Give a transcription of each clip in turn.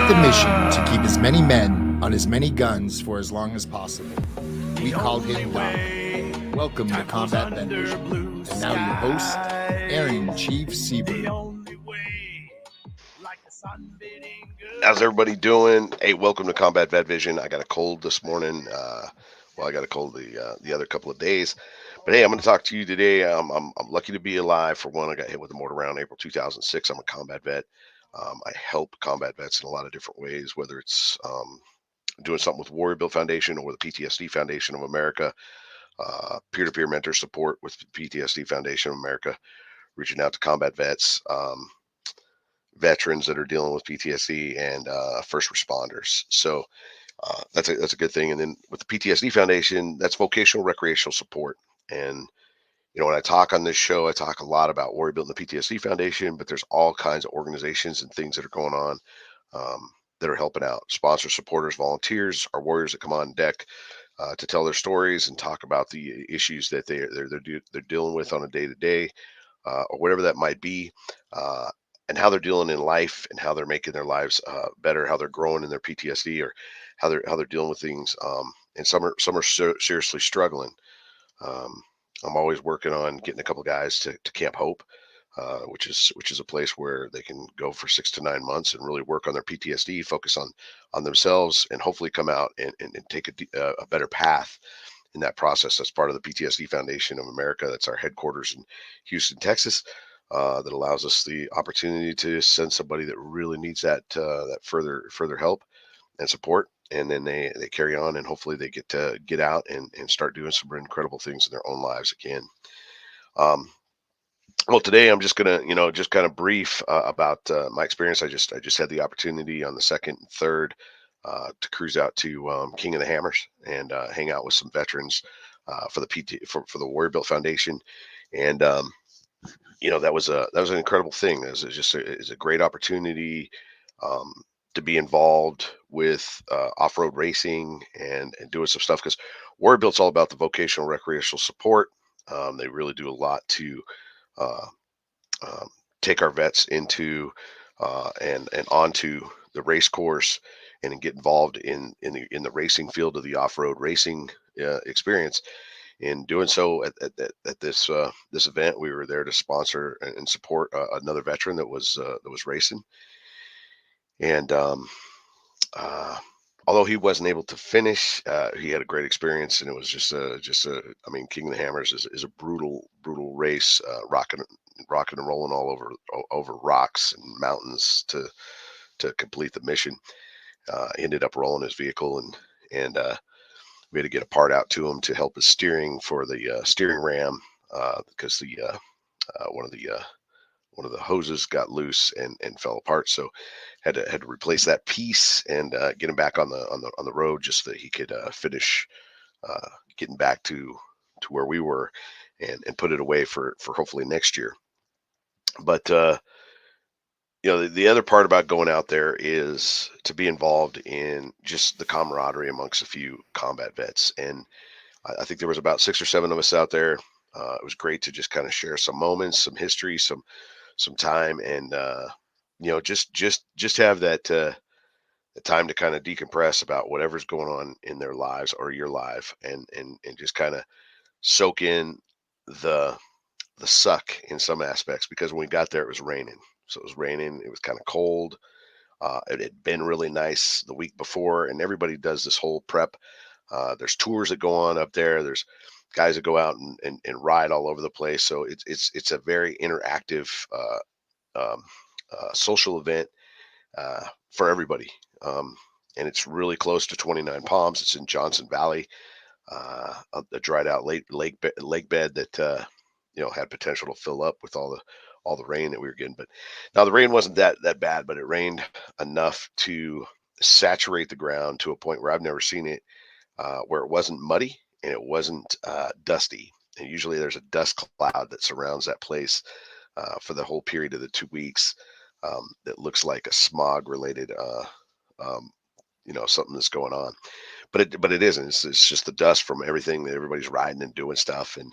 the mission to keep as many men on as many guns for as long as possible. We call him Doc. Welcome to Combat Vet Vision. And now your host, Aaron Chief Siebert. How's everybody doing? Hey, welcome to Combat Vet Vision. I got a cold this morning. I got a cold the other couple of days. But hey, I'm going to talk to you today. I'm lucky to be alive. For one, I got hit with a mortar round April 2006. I'm a combat vet. I help combat vets in a lot of different ways, whether it's doing something with Warrior Build Foundation or the PTSD Foundation of America, peer-to-peer mentor support with PTSD Foundation of America, reaching out to combat vets, veterans that are dealing with PTSD, and first responders. So that's a good thing. And then with the PTSD Foundation, that's vocational recreational support. And when I talk on this show, I talk a lot about Warrior Building the PTSD Foundation, but there's all kinds of organizations and things that are going on that are helping out. Sponsors, supporters, volunteers, our warriors that come on deck to tell their stories and talk about the issues that they're dealing with on a day to day, or whatever that might be. And how they're dealing in life and how they're making their lives better, how they're growing in their PTSD, or how they're dealing with things. And some are seriously struggling. Um, I'm always working on getting a couple guys to Camp Hope, which is a place where they can go for 6 to 9 months and really work on their PTSD, focus on themselves, and hopefully come out and take a better path in that process. That's part of the PTSD Foundation of America. That's our headquarters in Houston, Texas. That allows us the opportunity to send somebody that really needs that further help and support, and then they carry on, and hopefully they get out and start doing some incredible things in their own lives again. Um, well, today I'm just gonna just kind of brief about my experience. I just had the opportunity on the 2nd and 3rd to cruise out to King of the Hammers and hang out with some veterans for the Warrior Built Foundation. And that was an incredible thing. It's a great opportunity um, to be involved with off-road racing and doing some stuff, because Warrior Built's all about the vocational recreational support. They really do a lot to uh, um, take our vets into and onto the race course and get involved in the racing field of the off-road racing experience. In doing so, at this event, we were there to sponsor and support another veteran that was racing. And uh, although he wasn't able to finish, he had a great experience, and it was just a. I mean, King of the Hammers is a brutal race, rocking and rolling all over rocks and mountains to complete the mission. Ended up rolling his vehicle, and we had to get a part out to him to help his steering for the steering ram, because the one of the hoses got loose and fell apart. So had to replace that piece and get him back on the road, just so that he could finish getting back to where we were, and put it away for hopefully next year. But the other part about going out there is to be involved in just the camaraderie amongst a few combat vets. And I think there was about 6 or 7 of us out there. It was great to just kind of share some moments, some history, some time, and just have that time to kind of decompress about whatever's going on in their lives or your life, and just kind of soak in the suck in some aspects, because when we got there, it was raining. So it was raining. It was kind of cold. It had been really nice the week before, and everybody does this whole prep. There's tours that go on up there. There's guys that go out and ride all over the place. So it's a very interactive social event for everybody. And it's really close to 29 Palms. It's in Johnson Valley, a dried out lake bed that had potential to fill up with all the rain that we were getting. But now the rain wasn't that bad, but it rained enough to saturate the ground to a point where I've never seen it, where it wasn't muddy and it wasn't dusty. And usually there's a dust cloud that surrounds that place for the whole period of the 2 weeks, that looks like a smog related um, something that's going on. But it isn't. It's just the dust from everything that everybody's riding and doing stuff, and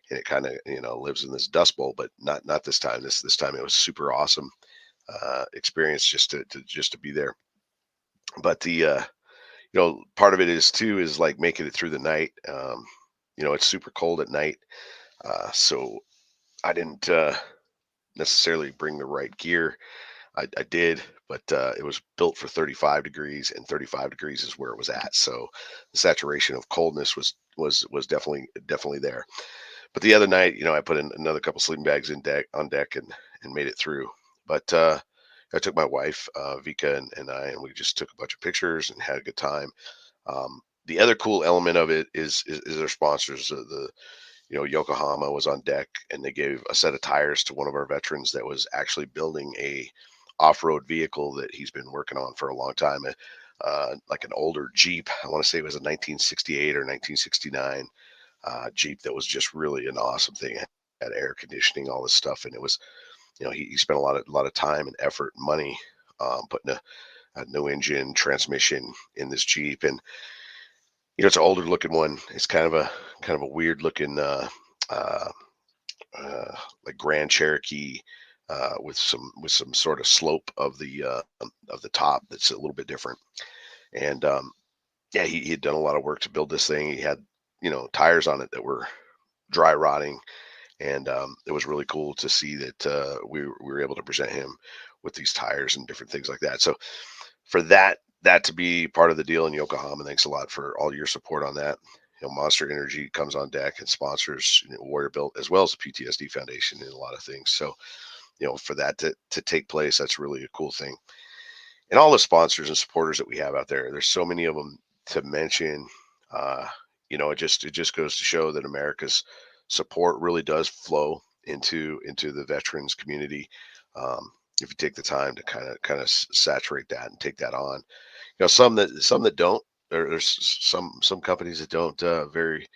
it kind of lives in this dust bowl. But not this time. This time it was super awesome experience just to be there. But part of it is too is like making it through the night. It's super cold at night, so I didn't necessarily bring the right gear. I did, but it was built for 35 degrees, and 35 degrees is where it was at. So the saturation of coldness was definitely there. But the other night, I put in another couple sleeping bags on deck and made it through. But I took my wife Vika and I, and we just took a bunch of pictures and had a good time. The other cool element of it is their sponsors. Yokohama was on deck, and they gave a set of tires to one of our veterans that was actually building a off-road vehicle that he's been working on for a long time. Like an older Jeep. I want to say it was a 1968 or 1969 Jeep that was just really an awesome thing. It had air conditioning, all this stuff, and it was, he spent a lot of time and effort and money putting a new engine, transmission in this Jeep, and it's an older looking one. It's kind of a weird looking uh, uh, like Grand Cherokee with some sort of slope of the top that's a little bit different. And yeah, he had done a lot of work to build this thing. He had tires on it that were dry rotting, and it was really cool to see that we were able to present him with these tires and different things like that. So for that to be part of the deal in Yokohama, thanks a lot for all your support on that. Monster Energy comes on deck and sponsors Warrior Built as well as the PTSD Foundation and a lot of things. So for that to take place, that's really a cool thing. And all the sponsors and supporters that we have out there, there's so many of them to mention. Uh, it just goes to show that America's support really does flow into the veterans community. If you take the time to kind of saturate that and take that on, some that don't. There's some companies that don't very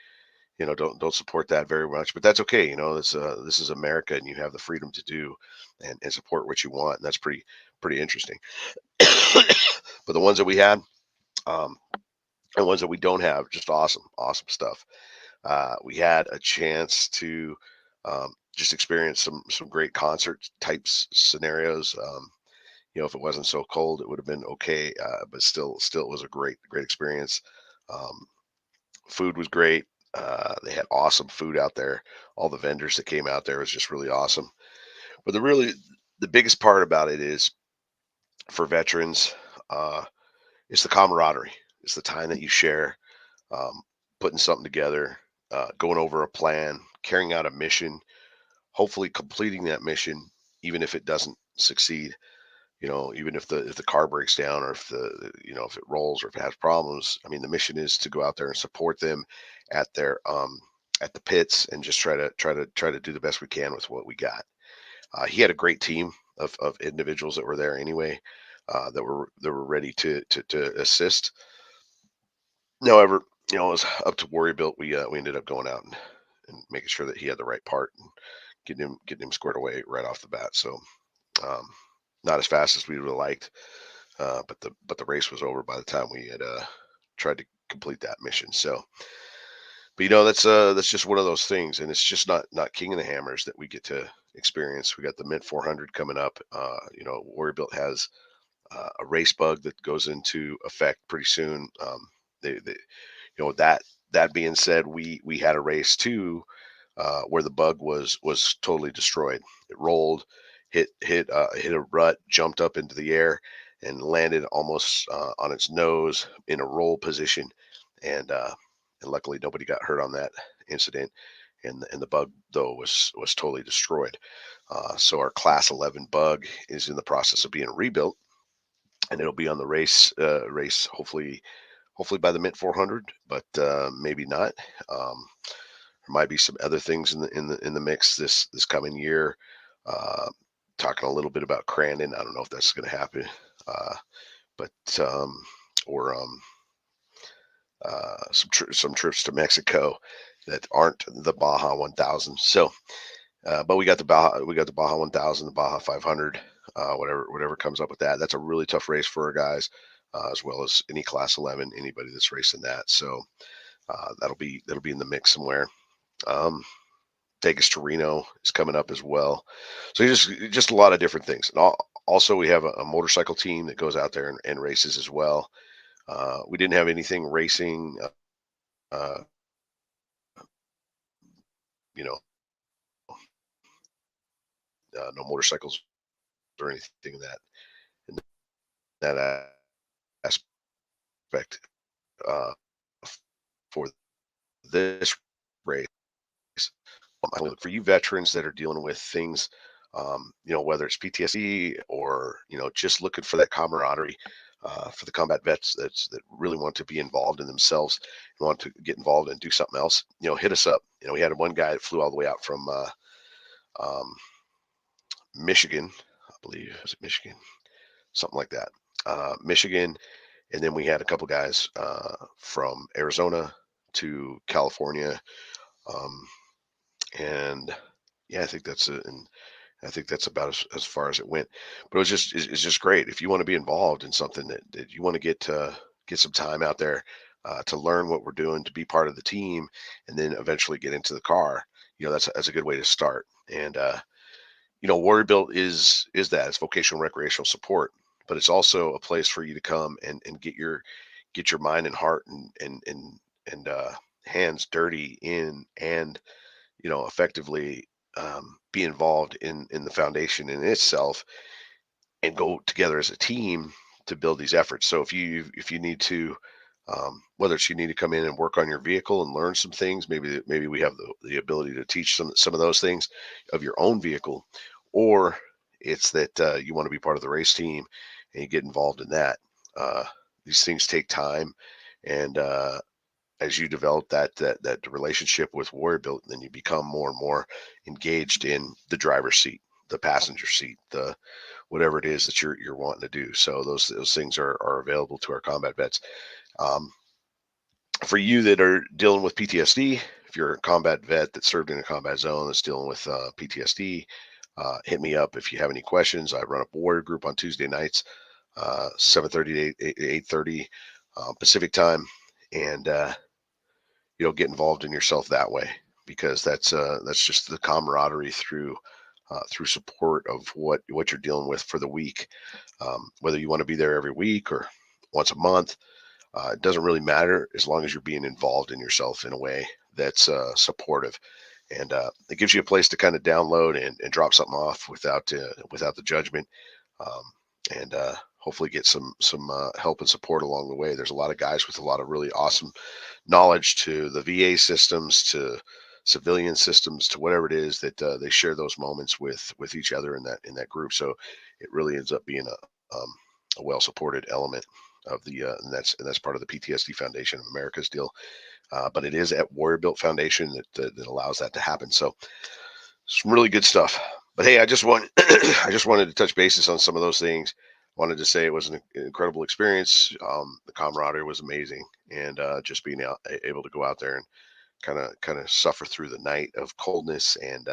don't support that very much, but that's okay. This is America, and you have the freedom to do and support what you want, and that's pretty interesting. But the ones that we had, um, and ones that we don't have, just awesome stuff. We had a chance to just experience some great concert types scenarios. If it wasn't so cold, it would have been okay, but still, it was a great experience. Um, Food was great. They had awesome food out there. All the vendors that came out there was just really awesome. But the biggest part about it is for veterans, uh, it's the camaraderie. It's the time that you share, um, putting something together, going over a plan, carrying out a mission, hopefully completing that mission, even if it doesn't succeed. Even if the car breaks down, or if it rolls, or if it has problems. I mean, the mission is to go out there and support them at their at the pits, and just try to do the best we can with what we got. He had a great team of individuals that were there anyway, that were ready to assist. However, it was up to Warrior Built. We ended up going out and making sure that he had the right part, and getting him squared away right off the bat. So um, not as fast as we would have liked, but the race was over by the time we had tried to complete that mission. So, but that's just one of those things, and it's just not King of the Hammers that we get to experience. We got the Mint 400 coming up. Warrior Built has a race bug that goes into effect pretty soon. They that being said, we had a race too, where the bug was totally destroyed. It rolled, hit a rut, jumped up into the air, and landed almost on its nose in a roll position, and luckily nobody got hurt on that incident. And the bug though was totally destroyed. So our Class 11 bug is in the process of being rebuilt, and it'll be on the race hopefully by the Mint 400, but maybe not. There might be some other things in the mix this coming year. Uh, Talking a little bit about Crandon. I don't know if that's going to happen, uh, but or some trips to Mexico that aren't the Baja 1000. So, but we got the Baja 1000, the Baja 500, whatever comes up with that. That's a really tough race for our guys, as well as any Class 11, anybody that's racing that. So that'll be in the mix somewhere. Um, Vegas to Reno is coming up as well. So just a lot of different things. And Also, we have a motorcycle team that goes out there and races as well. We didn't have anything racing, uh, you know, no motorcycles or anything in that aspect uh, for this race. For you veterans that are dealing with things, whether it's PTSD or just looking for that camaraderie. For the combat vets that really want to be involved in themselves and want to get involved and do something else, hit us up. We had one guy that flew all the way out from um, Michigan, I believe. Was it Michigan? Something like that. Michigan. And then we had a couple guys from Arizona to California. Um, and yeah, I think that's it. And I think that's about as far as it went. But it's just great. If you want to be involved in something that you want to get some time out there to learn what we're doing, to be part of the team, and then eventually get into the car, that's a good way to start. And Warrior Built is that it's vocational recreational support, but it's also a place for you to come and get your mind and heart and hands dirty in and effectively be involved in the foundation in itself and go together as a team to build these efforts. So if you need to, whether it's you need to come in and work on your vehicle and learn some things, maybe we have the ability to teach some of those things of your own vehicle, or it's that you want to be part of the race team and you get involved in that. These things take time, and as you develop that relationship with Warrior Built, then you become more and more engaged in the driver's seat, the passenger seat, the whatever it is that you're wanting to do. So those things are available to our combat vets. Um, for you that are dealing with PTSD, if you're a combat vet that served in a combat zone that's dealing with PTSD, hit me up if you have any questions. I run a warrior group on Tuesday nights, 7:30 to 8:30 Pacific time, and get involved in yourself that way, because that's just the camaraderie through support of what you're dealing with for the week. Whether you want to be there every week or once a month, it doesn't really matter, as long as you're being involved in yourself in a way that's supportive, and it gives you a place to kind of download and drop something off without the judgment, um, and hopefully get some help and support along the way. There's a lot of guys with a lot of really awesome knowledge to the VA systems, to civilian systems, to whatever it is that they share those moments with each other in that group. So it really ends up being a well supported element of the and that's part of the PTSD Foundation of America's deal. But it is at Warrior Built Foundation that allows that to happen. So some really good stuff. But hey, I just wanted to touch bases on some of those things. Wanted to say it was an incredible experience. The camaraderie was amazing, and just being able to go out there and kind of suffer through the night of coldness and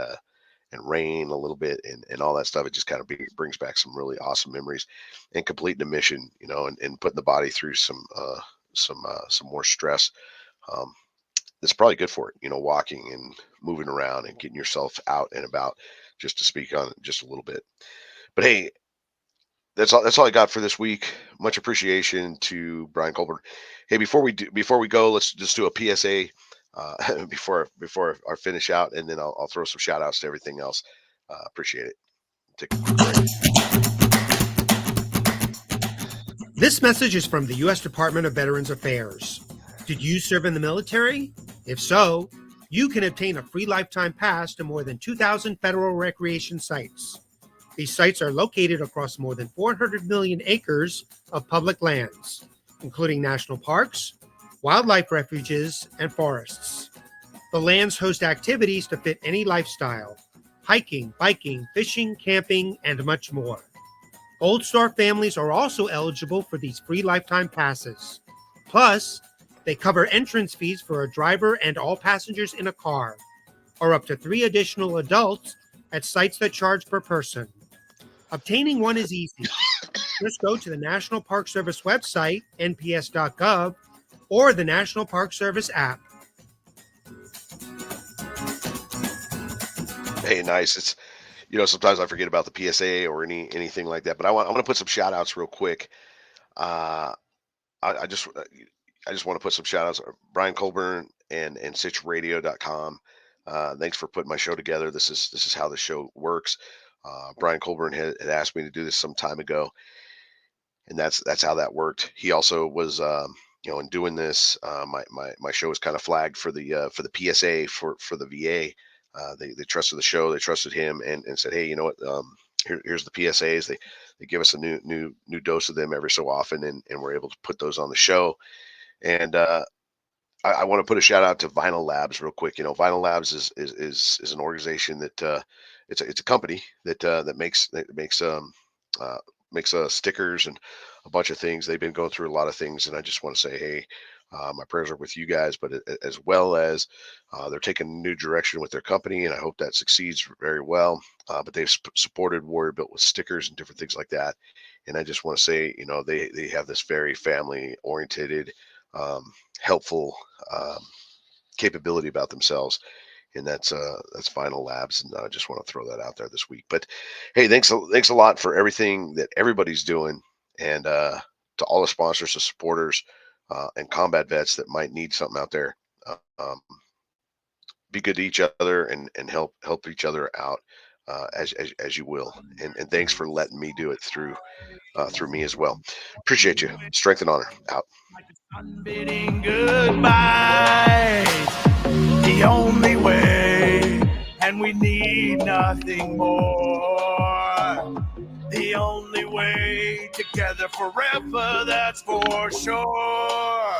rain a little bit and all that stuff. It just kind of brings back some really awesome memories, and completing the mission, and putting the body through some more stress. Um, that's probably good for it, walking and moving around and getting yourself out and about, just to speak on it just a little bit. But hey, that's all I got for this week. Much appreciation to Brian Colburn. Hey, before we go, let's just do a PSA before I finish out, and then I'll throw some shout outs to everything else. Appreciate it. Take a quick break. This message is from the U.S. Department of Veterans Affairs. Did you serve in the military? If so, you can obtain a free lifetime pass to more than 2,000 federal recreation sites. These sites are located across more than 400 million acres of public lands, including national parks, wildlife refuges, and forests. The lands host activities to fit any lifestyle: hiking, biking, fishing, camping, and much more. Gold Star families are also eligible for these free lifetime passes. Plus, they cover entrance fees for a driver and all passengers in a car, or up to 3 additional adults at sites that charge per person. Obtaining one is easy. Just go to the National Park Service website, nps.gov, or the National Park Service app. Hey, nice. sometimes I forget about the PSA or anything like that. But I want to put some shout outs real quick. Uh, I just want to put some shout outs. Brian Colburn and SitchRadio.com. Thanks for putting my show together. This is how the show works. Brian Colburn had asked me to do this some time ago, and that's how that worked. He also was, in doing this, my show was kind of flagged for the PSA for the VA. They trusted the show, they trusted him, and said, hey, you know what? Here's the PSAs. They give us a new dose of them every so often, and we're able to put those on the show. And I want to put a shout out to Vinyl Labs real quick. Vinyl Labs is an organization that it's a company that makes stickers and a bunch of things. They've been going through a lot of things, and I just want to say, hey, my prayers are with you guys, but as well as they're taking a new direction with their company, and I hope that succeeds very well. But they've supported Warrior Built with stickers and different things like that. And I just want to say, they have this very family oriented, helpful capability about themselves, and that's Vinyl Labs, and I just want to throw that out there this week. But hey, thanks a lot for everything that everybody's doing, and to all the sponsors, the supporters, and combat vets that might need something out there. Be good to each other and help each other out as you will, and thanks for letting me do it through me as well. Appreciate you. Strength and honor. Out. Unbidding goodbye, the only way, and we need nothing more. The only way, together forever, that's for sure.